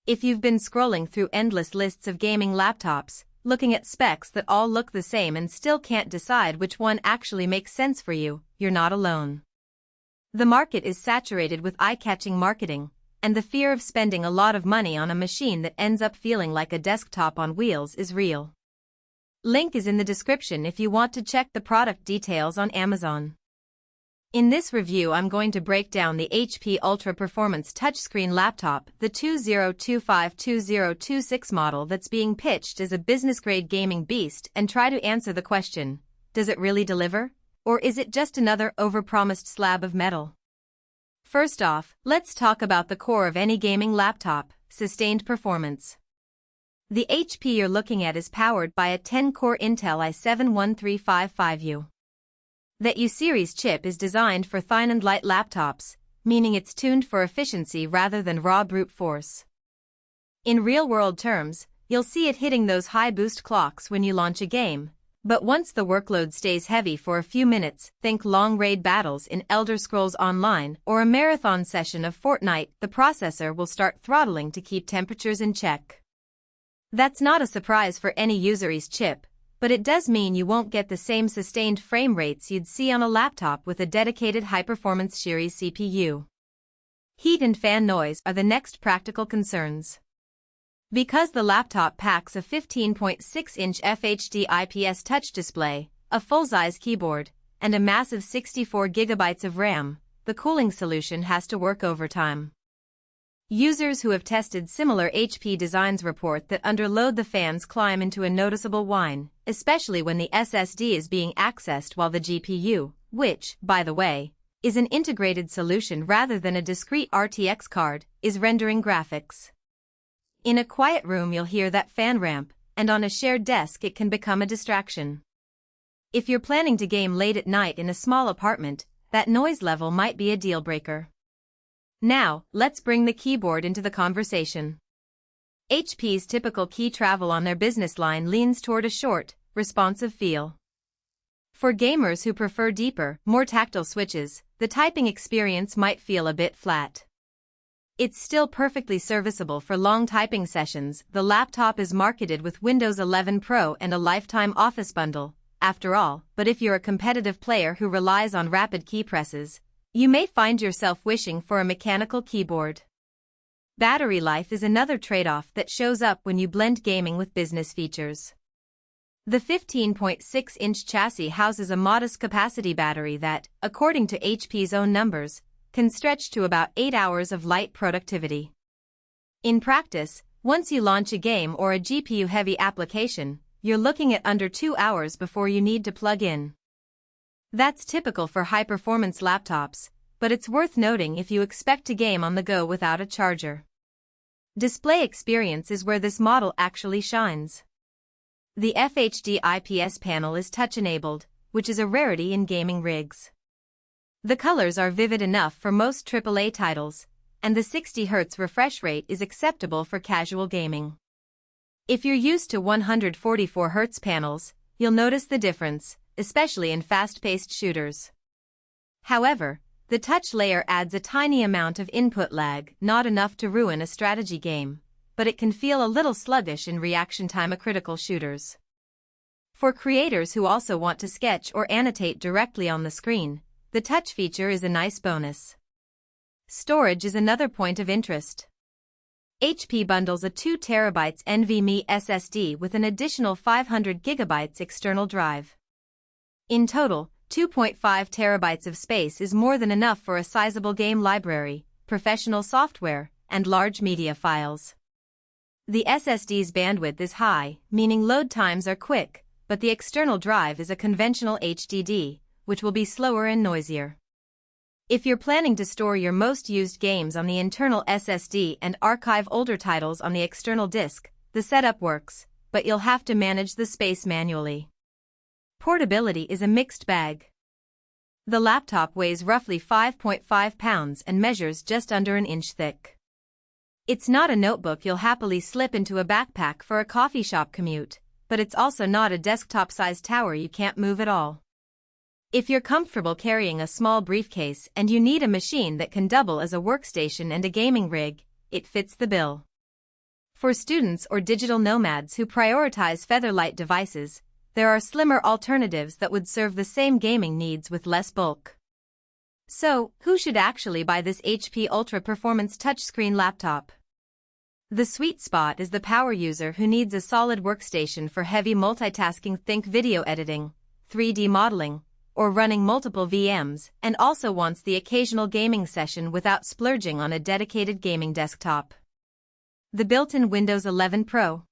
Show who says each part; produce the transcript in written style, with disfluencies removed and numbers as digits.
Speaker 1: If you've been scrolling through endless lists of gaming laptops, looking at specs that all look the same and still can't decide which one actually makes sense for you, you're not alone. The market is saturated with eye-catching marketing, and the fear of spending a lot of money on a machine that ends up feeling like a desktop on wheels is real. Link is in the description if you want to check the product details on Amazon. In this review, I'm going to break down the HP Ultra Performance touchscreen laptop, the 2025-2026 model that's being pitched as a business-grade gaming beast, and try to answer the question, does it really deliver? Or is it just another overpromised slab of metal? First off, let's talk about the core of any gaming laptop, sustained performance. The HP you're looking at is powered by a 10-core Intel i7-1355U. That U-series chip is designed for thin and light laptops, meaning it's tuned for efficiency rather than raw brute force. In real-world terms, you'll see it hitting those high boost clocks when you launch a game, but once the workload stays heavy for a few minutes, think long raid battles in Elder Scrolls Online or a marathon session of Fortnite, the processor will start throttling to keep temperatures in check. That's not a surprise for any U-series chip, but it does mean you won't get the same sustained frame rates you'd see on a laptop with a dedicated high-performance series CPU. Heat and fan noise are the next practical concerns. Because the laptop packs a 15.6-inch FHD IPS touch display, a full-size keyboard, and a massive 64 GB of RAM, the cooling solution has to work overtime. Users who have tested similar HP designs report that under load the fans climb into a noticeable whine, especially when the SSD is being accessed while the GPU, which, by the way, is an integrated solution rather than a discrete RTX card, is rendering graphics. In a quiet room you'll hear that fan ramp, and on a shared desk it can become a distraction. If you're planning to game late at night in a small apartment, that noise level might be a deal-breaker. Now, let's bring the keyboard into the conversation. HP's typical key travel on their business line leans toward a short, responsive feel. For gamers who prefer deeper, more tactile switches, the typing experience might feel a bit flat. It's still perfectly serviceable for long typing sessions. The laptop is marketed with Windows 11 Pro and a lifetime Office bundle, after all, but if you're a competitive player who relies on rapid key presses, you may find yourself wishing for a mechanical keyboard. Battery life is another trade-off that shows up when you blend gaming with business features. The 15.6-inch chassis houses a modest capacity battery that, according to HP's own numbers, can stretch to about 8 hours of light productivity. In practice, once you launch a game or a GPU-heavy application, you're looking at under 2 hours before you need to plug in. That's typical for high-performance laptops, but it's worth noting if you expect to game on the go without a charger. Display experience is where this model actually shines. The FHD IPS panel is touch-enabled, which is a rarity in gaming rigs. The colors are vivid enough for most AAA titles, and the 60 Hz refresh rate is acceptable for casual gaming. If you're used to 144 Hz panels, you'll notice the difference, especially in fast-paced shooters. However, the touch layer adds a tiny amount of input lag, not enough to ruin a strategy game, but it can feel a little sluggish in reaction time critical shooters. For creators who also want to sketch or annotate directly on the screen, the touch feature is a nice bonus. Storage is another point of interest. HP bundles a 2 TB NVMe SSD with an additional 500 GB external drive. In total, 2.5 TB of space is more than enough for a sizable game library, professional software, and large media files. The SSD's bandwidth is high, meaning load times are quick, but the external drive is a conventional HDD, which will be slower and noisier. If you're planning to store your most used games on the internal SSD and archive older titles on the external disk, the setup works, but you'll have to manage the space manually. Portability is a mixed bag. The laptop weighs roughly 5.5 pounds and measures just under an inch thick. It's not a notebook you'll happily slip into a backpack for a coffee shop commute, but it's also not a desktop-sized tower you can't move at all. If you're comfortable carrying a small briefcase and you need a machine that can double as a workstation and a gaming rig, it fits the bill. For students or digital nomads who prioritize featherlight devices, there are slimmer alternatives that would serve the same gaming needs with less bulk. So, who should actually buy this HP Ultra Performance touchscreen laptop? The sweet spot is the power user who needs a solid workstation for heavy multitasking, think video editing, 3D modeling, or running multiple VMs, and also wants the occasional gaming session without splurging on a dedicated gaming desktop. The built-in Windows 11 Pro.